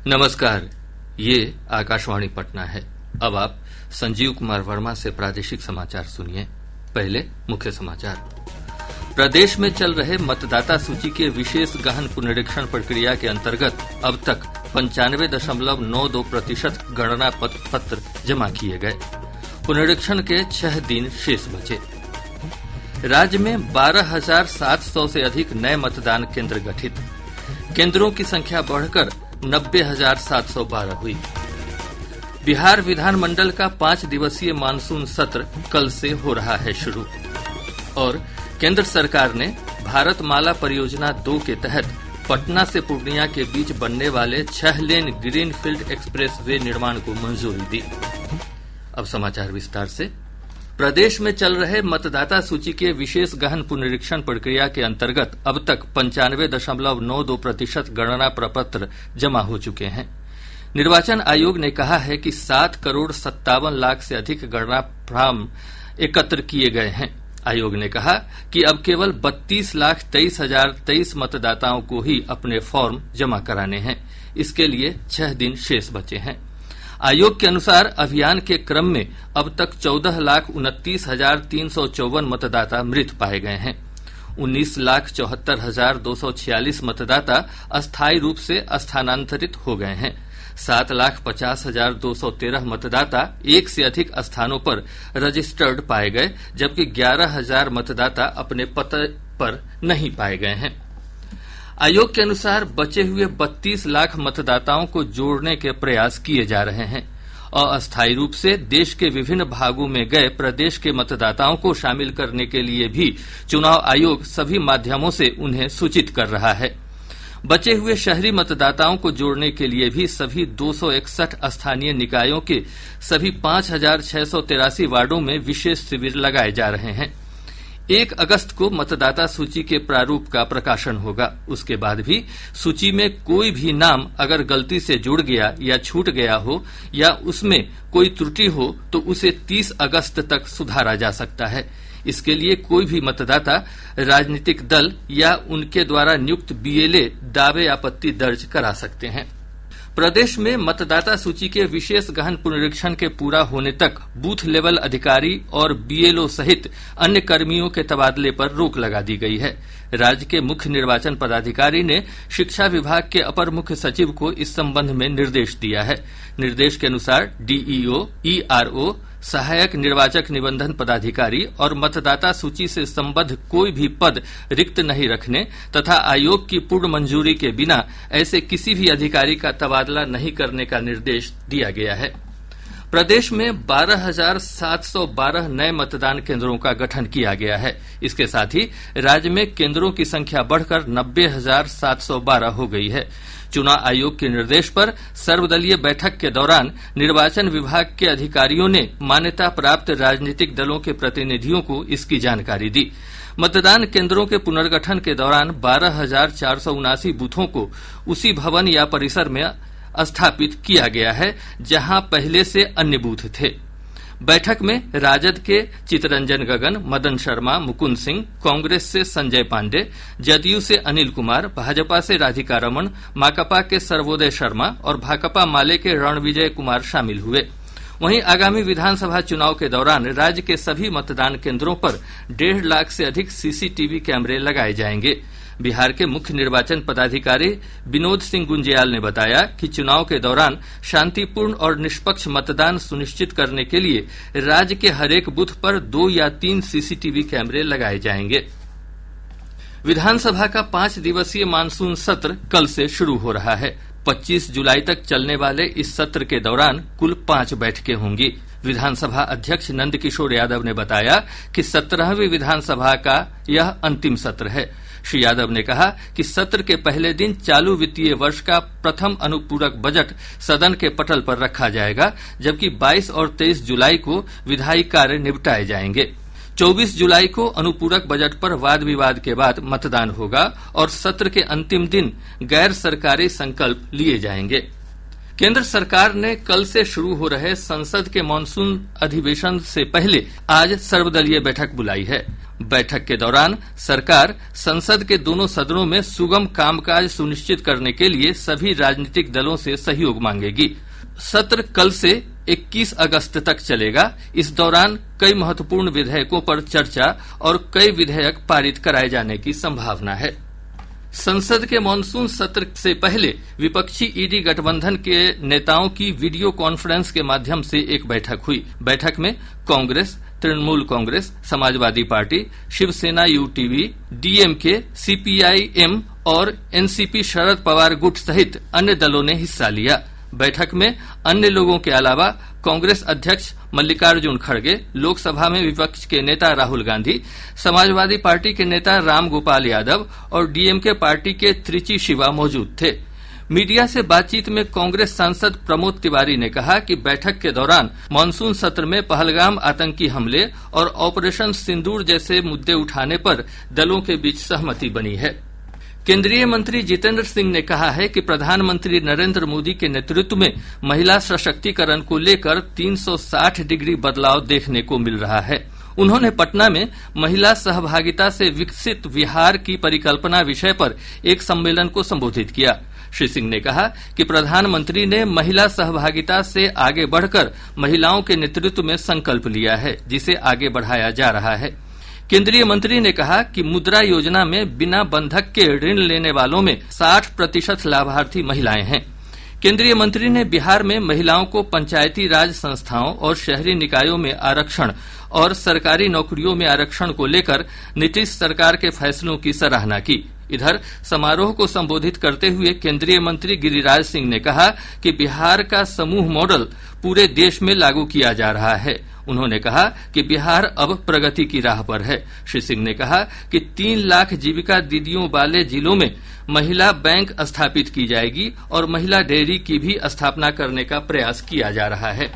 नमस्कार, ये आकाशवाणी पटना है। अब आप संजीव कुमार वर्मा से प्रादेशिक समाचार सुनिए। पहले मुख्य समाचार। प्रदेश में चल रहे मतदाता सूची के विशेष गहन पुनरीक्षण प्रक्रिया के अंतर्गत अब तक 95.92% गणना पत्र जमा किए गए। पुनरीक्षण के 6 दिन शेष बचे। राज्य में 12,700 से अधिक नए मतदान केंद्र गठित। केंद्रों की संख्या बढ़कर 90,712 हुई। बिहार विधानमंडल का 5 दिवसीय मानसून सत्र कल से हो रहा है शुरू। और केंद्र सरकार ने भारतमाला परियोजना 2 के तहत पटना से पूर्णिया के बीच बनने वाले 6 लेन ग्रीनफील्ड एक्सप्रेस वे निर्माण को मंजूरी दी। अब समाचार विस्तार से। प्रदेश में चल रहे मतदाता सूची के विशेष गहन पुनरीक्षण प्रक्रिया के अंतर्गत अब तक 95.92% गणना प्रपत्र जमा हो चुके हैं। निर्वाचन आयोग ने कहा है कि 7,57,00,000 से अधिक गणना फॉर्म एकत्र किए गए हैं। आयोग ने कहा कि अब केवल 32,23,023 मतदाताओं को ही अपने फॉर्म जमा कराने हैं। इसके लिए 6 दिन शेष बचे हैं। आयोग के अनुसार अभियान के क्रम में अब तक 14,29,354 मतदाता मृत पाए गए हैं। 19,74,246 मतदाता अस्थायी रूप से स्थानांतरित हो गए हैं। 7,50,213 मतदाता एक से अधिक स्थानों पर रजिस्टर्ड पाए गए, जबकि 11,000 मतदाता अपने पते पर नहीं पाए गए हैं। आयोग के अनुसार बचे हुए 32 लाख मतदाताओं को जोड़ने के प्रयास किए जा रहे हैं। अस्थायी रूप से देश के विभिन्न भागों में गए प्रदेश के मतदाताओं को शामिल करने के लिए भी चुनाव आयोग सभी माध्यमों से उन्हें सूचित कर रहा है। बचे हुए शहरी मतदाताओं को जोड़ने के लिए भी सभी 261 स्थानीय निकायों के सभी 5,683 वार्डों में विशेष शिविर लगाए जा रहे हैं। 1 अगस्त को मतदाता सूची के प्रारूप का प्रकाशन होगा। उसके बाद भी सूची में कोई भी नाम अगर गलती से जुड़ गया या छूट गया हो या उसमें कोई त्रुटि हो तो उसे 30 अगस्त तक सुधारा जा सकता है। इसके लिए कोई भी मतदाता राजनीतिक दल या उनके द्वारा नियुक्त बीएलए दावे आपत्ति दर्ज करा सकते हैं। प्रदेश में मतदाता सूची के विशेष गहन पुनरीक्षण के पूरा होने तक बूथ लेवल अधिकारी और बीएलओ सहित अन्य कर्मियों के तबादले पर रोक लगा दी गई है। राज्य के मुख्य निर्वाचन पदाधिकारी ने शिक्षा विभाग के अपर मुख्य सचिव को इस संबंध में निर्देश दिया है। निर्देश के अनुसार डीईओ, ईआरओ, सहायक निर्वाचक निबंधन पदाधिकारी और मतदाता सूची से संबद्ध कोई भी पद रिक्त नहीं रखने तथा आयोग की पूर्ण मंजूरी के बिना ऐसे किसी भी अधिकारी का तबादला नहीं करने का निर्देश दिया गया है। प्रदेश में 12,712 नए मतदान केंद्रों का गठन किया गया है। इसके साथ ही राज्य में केंद्रों की संख्या बढ़कर 90,712 हो गई है। चुनाव आयोग के निर्देश पर सर्वदलीय बैठक के दौरान निर्वाचन विभाग के अधिकारियों ने मान्यता प्राप्त राजनीतिक दलों के प्रतिनिधियों को इसकी जानकारी दी। मतदान केंद्रों के पुनर्गठन के दौरान 12,479 बूथों को उसी भवन या परिसर में स्थापित किया गया है जहां पहले से अन्य बूथ थे। बैठक में राजद के चितरंजन गगन, मदन शर्मा, मुकुंद सिंह, कांग्रेस से संजय पांडे, जदयू से अनिल कुमार, भाजपा से राधिका रमण, माकपा के सर्वोदय शर्मा और भाकपा माले के रणविजय कुमार शामिल हुए। वहीं आगामी विधानसभा चुनाव के दौरान राज्य के सभी मतदान केंद्रों पर 1.5 लाख से अधिक सीसीटीवी कैमरे लगाए जाएंगे। बिहार के मुख्य निर्वाचन पदाधिकारी विनोद सिंह गुंजियाल ने बताया कि चुनाव के दौरान शांतिपूर्ण और निष्पक्ष मतदान सुनिश्चित करने के लिए राज्य के हरेक बूथ पर 2 या 3 सीसीटीवी कैमरे लगाए जाएंगे। विधानसभा का 5 दिवसीय मानसून सत्र कल से शुरू हो रहा है। 25 जुलाई तक चलने वाले इस सत्र के दौरान कुल 5 बैठकें होंगी। विधानसभा अध्यक्ष नंदकिशोर यादव ने बताया कि 17वीं विधानसभा का यह अंतिम सत्र है। श्री यादव ने कहा कि सत्र के पहले दिन चालू वित्तीय वर्ष का प्रथम अनुपूरक बजट सदन के पटल पर रखा जाएगा, जबकि 22 और 23 जुलाई को विधायी कार्य निपटाए जाएंगे। 24 जुलाई को अनुपूरक बजट पर वाद विवाद के बाद मतदान होगा और सत्र के अंतिम दिन गैर सरकारी संकल्प लिए जाएंगे। केंद्र सरकार ने कल से शुरू हो रहे संसद के मानसून अधिवेशन से पहले आज सर्वदलीय बैठक बुलाई है। बैठक के दौरान सरकार संसद के दोनों सदनों में सुगम कामकाज सुनिश्चित करने के लिए सभी राजनीतिक दलों से सहयोग मांगेगी। सत्र कल से 21 अगस्त तक चलेगा। इस दौरान कई महत्वपूर्ण विधेयकों पर चर्चा और कई विधेयक पारित कराए जाने की संभावना है। संसद के मानसून सत्र से पहले विपक्षी ईडी गठबंधन के नेताओं की वीडियो कॉन्फ्रेंस के माध्यम से एक बैठक हुई। बैठक में Congress, Trinamool Congress, Samajwadi party, Shiv Sena UTV, DMK, CPIM और एनसीपी शरद पवार गुट सहित अन्य दलों ने हिस्सा लिया। बैठक में अन्य लोगों के अलावा कांग्रेस अध्यक्ष मल्लिकार्जुन खड़गे, लोकसभा में विपक्ष के नेता राहुल गांधी, समाजवादी पार्टी के नेता राम गोपाल यादव और डीएमके पार्टी के त्रिची शिवा मौजूद थे। मीडिया से बातचीत में कांग्रेस सांसद प्रमोद तिवारी ने कहा कि बैठक के दौरान मानसून सत्र में पहलगाम आतंकी हमले और ऑपरेशन सिंदूर जैसे मुद्दे उठाने पर दलों के बीच सहमति बनी है। केंद्रीय मंत्री जितेंद्र सिंह ने कहा है कि प्रधानमंत्री नरेंद्र मोदी के नेतृत्व में महिला सशक्तिकरण को लेकर 360 डिग्री बदलाव देखने को मिल रहा है। उन्होंने पटना में महिला सहभागिता से विकसित बिहार की परिकल्पना विषय पर एक सम्मेलन को संबोधित किया। श्री सिंह ने कहा कि प्रधानमंत्री ने महिला सहभागिता से आगे बढ़कर महिलाओं के नेतृत्व में संकल्प लिया है, जिसे आगे बढ़ाया जा रहा है। केंद्रीय मंत्री ने कहा कि मुद्रा योजना में बिना बंधक के ऋण लेने वालों में 60% लाभार्थी महिलाएं हैं। केंद्रीय मंत्री ने बिहार में महिलाओं को पंचायती राज संस्थाओं और शहरी निकायों में आरक्षण और सरकारी नौकरियों में आरक्षण को लेकर नीतीश सरकार के फैसलों की सराहना की। इधर समारोह को संबोधित करते हुए केंद्रीय मंत्री गिरिराज सिंह ने कहा कि बिहार का समूह मॉडल पूरे देश में लागू किया जा रहा है। उन्होंने कहा कि बिहार अब प्रगति की राह पर है। श्री सिंह ने कहा कि 3 लाख जीविका दीदियों वाले जिलों में महिला बैंक स्थापित की जाएगी और महिला डेयरी की भी स्थापना करने का प्रयास किया जा रहा है।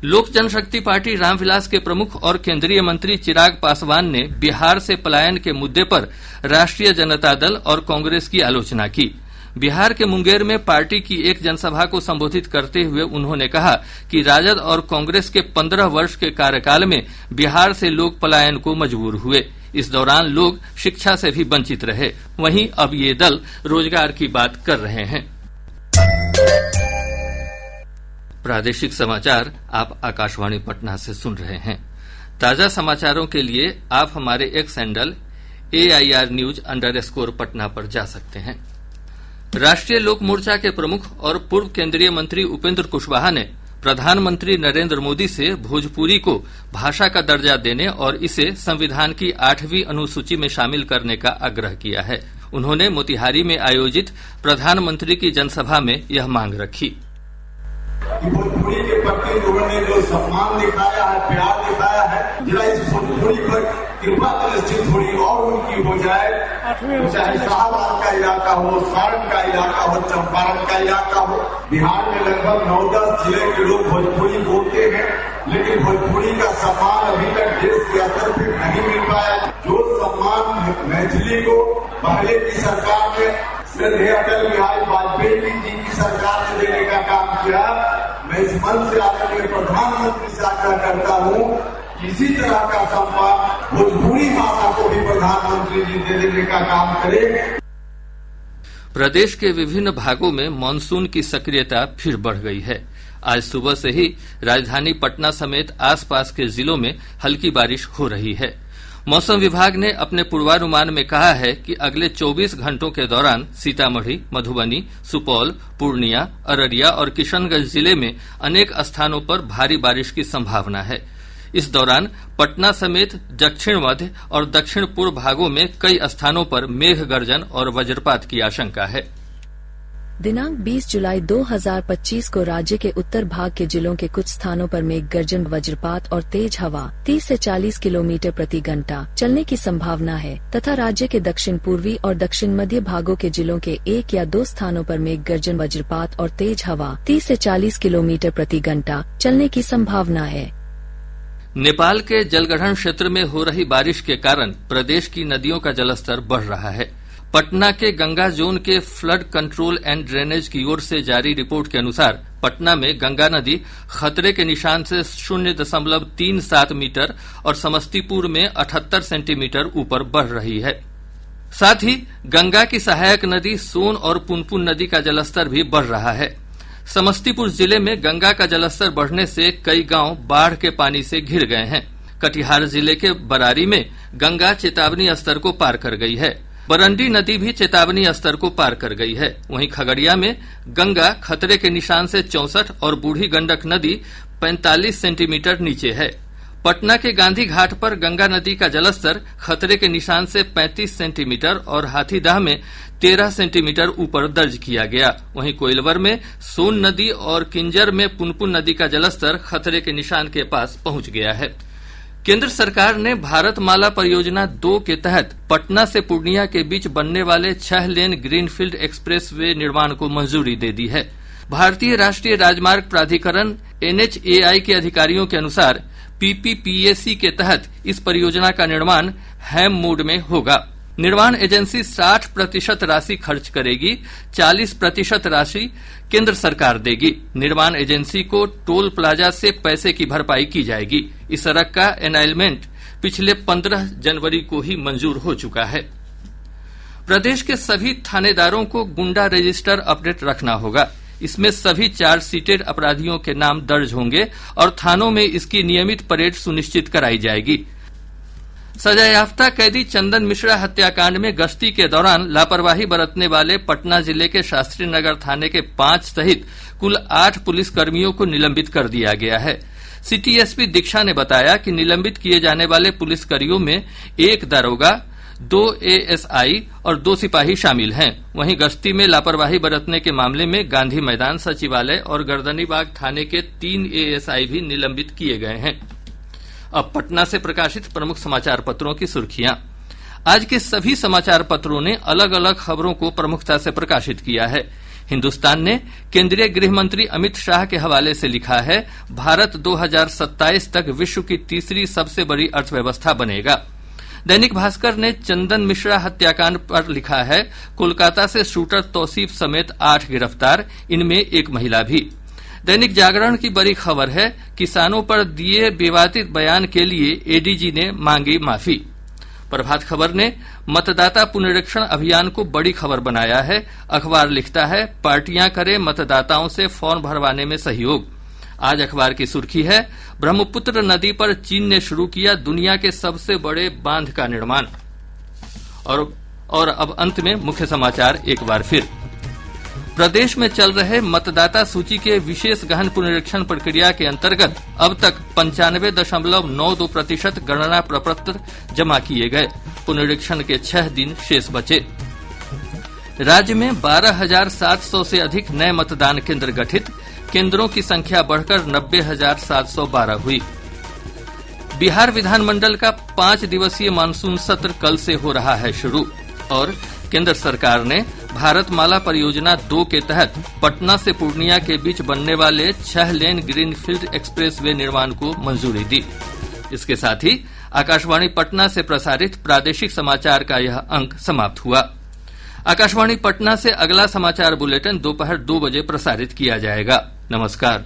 लोक जनशक्ति पार्टी रामविलास के प्रमुख और केंद्रीय मंत्री चिराग पासवान ने बिहार से पलायन के मुद्दे पर राष्ट्रीय जनता दल और कांग्रेस की आलोचना की। बिहार के मुंगेर में पार्टी की एक जनसभा को संबोधित करते हुए उन्होंने कहा कि राजद और कांग्रेस के 15 वर्ष के कार्यकाल में बिहार से लोग पलायन को मजबूर हुए। इस दौरान लोग शिक्षा से भी वंचित रहे। वहीं अब ये दल रोजगार की बात कर रहे हैं। प्रादेशिक समाचार आप आकाशवाणी पटना से सुन रहे हैं। ताजा समाचारों के लिए आप हमारे x handle AIR News_ Patna पर जा सकते हैं। राष्ट्रीय लोक मोर्चा के प्रमुख और पूर्व केंद्रीय मंत्री उपेंद्र कुशवाहा ने प्रधानमंत्री नरेंद्र मोदी से भोजपुरी को भाषा का दर्जा देने और इसे संविधान की 8वीं अनुसूची में शामिल करने का आग्रह किया है। उन्होंने मोतिहारी में आयोजित प्रधानमंत्री की जनसभा में यह मांग रखी। भोजपुरी के प्रति लोगों ने जो सम्मान दिखाया है, प्यार दिखाया है, जरा इस भोजपुरी पर कृपा निश्चित थोड़ी और उनकी हो जाए। चाहे शाहबाद का इलाका हो, सारण का इलाका हो, चंपारण का इलाका हो, बिहार में लगभग 9-10 जिले के लोग भोजपुरी बोलते हैं, लेकिन भोजपुरी का सम्मान अभी तक देश के स्तर पर नहीं मिल पाया। जो सम्मान मैथिली को पहले की सरकार में अटल बिहारी वाजपेयी जी की सरकार ने देने का काम किया, मैं इस मन से आदरणीय प्रधानमंत्री से आग्रह करता हूं कि इसी तरह का सम्मान भोजपुरी भाषा को भी प्रधानमंत्री जी दे देने का काम करें। प्रदेश के विभिन्न भागों में मानसून की सक्रियता फिर बढ़ गई है। आज सुबह से ही राजधानी पटना समेत आसपास के जिलों में हल्की बारिश हो रही है। मौसम विभाग ने अपने पूर्वानुमान में कहा है कि अगले 24 घंटों के दौरान सीतामढ़ी, मधुबनी, सुपौल, पूर्णिया, अररिया और किशनगंज जिले में अनेक स्थानों पर भारी बारिश की संभावना है। इस दौरान पटना समेत दक्षिण मध्य और दक्षिण पूर्व भागों में कई स्थानों पर मेघ गर्जन और वज्रपात की आशंका है। दिनांक 20 जुलाई 2025 को राज्य के उत्तर भाग के जिलों के कुछ स्थानों पर मेघ गर्जन, वज्रपात और तेज हवा 30 से 40 किलोमीटर प्रति घंटा चलने की संभावना है तथा राज्य के दक्षिण पूर्वी और दक्षिण मध्य भागों के जिलों के 1 या 2 स्थानों पर मेघ गर्जन, वज्रपात और तेज हवा 30 से 40 किलोमीटर प्रति घंटा चलने की संभावना है। नेपाल के जलग्रहण क्षेत्र में हो रही बारिश के कारण प्रदेश की नदियों का जलस्तर बढ़ रहा है। पटना के गंगा जोन के फ्लड कंट्रोल एंड ड्रेनेज की ओर से जारी रिपोर्ट के अनुसार पटना में गंगा नदी खतरे के निशान से 0.37 मीटर और समस्तीपुर में 78 सेंटीमीटर ऊपर बढ़ रही है। साथ ही गंगा की सहायक नदी सोन और पुनपुन नदी का जलस्तर भी बढ़ रहा है। समस्तीपुर जिले में गंगा का जलस्तर बढ़ने से कई गांव बाढ़ के पानी से घिर गए हैं। कटिहार जिले के बरारी में गंगा चेतावनी स्तर को पार कर गई है। बरंडी नदी भी चेतावनी स्तर को पार कर गई है। वहीं खगड़िया में गंगा खतरे के निशान से 64 और बूढ़ी गंडक नदी 45 सेंटीमीटर नीचे है। पटना के गांधी घाट पर गंगा नदी का जलस्तर खतरे के निशान से 35 सेंटीमीटर और हाथीदह में 13 सेंटीमीटर ऊपर दर्ज किया गया। वहीं कोइलवर में सोन नदी और किंजर में पुनपुन नदी का जलस्तर खतरे के निशान के पास पहुंच गया है। केंद्र सरकार ने भारतमाला परियोजना 2 के तहत पटना से पूर्णिया के बीच बनने वाले 6 लेन ग्रीनफील्ड एक्सप्रेस वे निर्माण को मंजूरी दे दी है। भारतीय राष्ट्रीय राजमार्ग प्राधिकरण NHAI के अधिकारियों के अनुसार PPPAC के तहत इस परियोजना का निर्माण हैम मोड में होगा। निर्माण एजेंसी 60% राशि खर्च करेगी, 40% राशि केंद्र सरकार देगी। निर्माण एजेंसी को टोल प्लाजा से पैसे की भरपाई की जाएगी। इस सड़क का एनाइलमेंट पिछले 15 जनवरी को ही मंजूर हो चुका है। प्रदेश के सभी थानेदारों को गुंडा रजिस्टर अपडेट रखना होगा। इसमें सभी चार्जशीटेड अपराधियों के नाम दर्ज होंगे और थानों में इसकी नियमित परेड सुनिश्चित कराई जाएगी। सजायाफ्ता कैदी चंदन मिश्रा हत्याकांड में गश्ती के दौरान लापरवाही बरतने वाले पटना जिले के शास्त्री नगर थाने के 5 सहित कुल 8 पुलिसकर्मियों को निलंबित कर दिया गया है। सिटी एसपी दीक्षा ने बताया कि निलंबित किए जाने वाले पुलिसकर्मियों में 1 दारोगा, 2 ASI और 2 सिपाही शामिल हैं। वहीं गश्ती में लापरवाही बरतने के मामले में गांधी मैदान, सचिवालय और गर्दनीबाग थाने के 3 ASI भी निलंबित किए गए हैं। अब पटना से प्रकाशित प्रमुख समाचार पत्रों की सुर्खियां। आज के सभी समाचार पत्रों ने अलग अलग खबरों को प्रमुखता से प्रकाशित किया है। हिन्दुस्तान ने केंद्रीय गृह मंत्री अमित शाह के हवाले से लिखा है, भारत 2027 तक विश्व की तीसरी सबसे बड़ी अर्थव्यवस्था बनेगा। दैनिक भास्कर ने चंदन मिश्रा हत्याकांड पर लिखा है, कोलकाता से शूटर तौसीफ समेत 8 गिरफ्तार, इनमें 1 महिला भी। दैनिक जागरण की बड़ी खबर है, किसानों पर दिए विवादित बयान के लिए ADG ने मांगी माफी। प्रभात खबर ने मतदाता पुनरीक्षण अभियान को बड़ी खबर बनाया है। अखबार लिखता है, पार्टियां करें मतदाताओं से फॉर्म भरवाने में सहयोग। आज अखबार की सुर्खी है, ब्रह्मपुत्र नदी पर चीन ने शुरू किया दुनिया के सबसे बड़े बांध का निर्माण। और अब अंत में मुख्य समाचार एक बार फिर। प्रदेश में चल रहे मतदाता सूची के विशेष गहन पुनरीक्षण प्रक्रिया के अंतर्गत अब तक 95.92% गणना प्रपत्र जमा किए गए। पुनरीक्षण के 6 दिन शेष बचे। राज्य में 12,700 से अधिक नए मतदान केंद्र गठित, केंद्रों की संख्या बढ़कर 90,712 हुई। बिहार विधानमंडल का 5 दिवसीय मानसून सत्र कल से हो रहा है शुरू। और केंद्र सरकार ने भारतमाला परियोजना 2 के तहत पटना से पूर्णिया के बीच बनने वाले 6 लेन ग्रीनफील्ड एक्सप्रेस वे निर्माण को मंजूरी दी। इसके साथ ही आकाशवाणी पटना से प्रसारित प्रादेशिक समाचार का यह अंक समाप्त हुआ। आकाशवाणी पटना से अगला समाचार बुलेटिन दोपहर 2 बजे प्रसारित किया जाएगा। नमस्कार।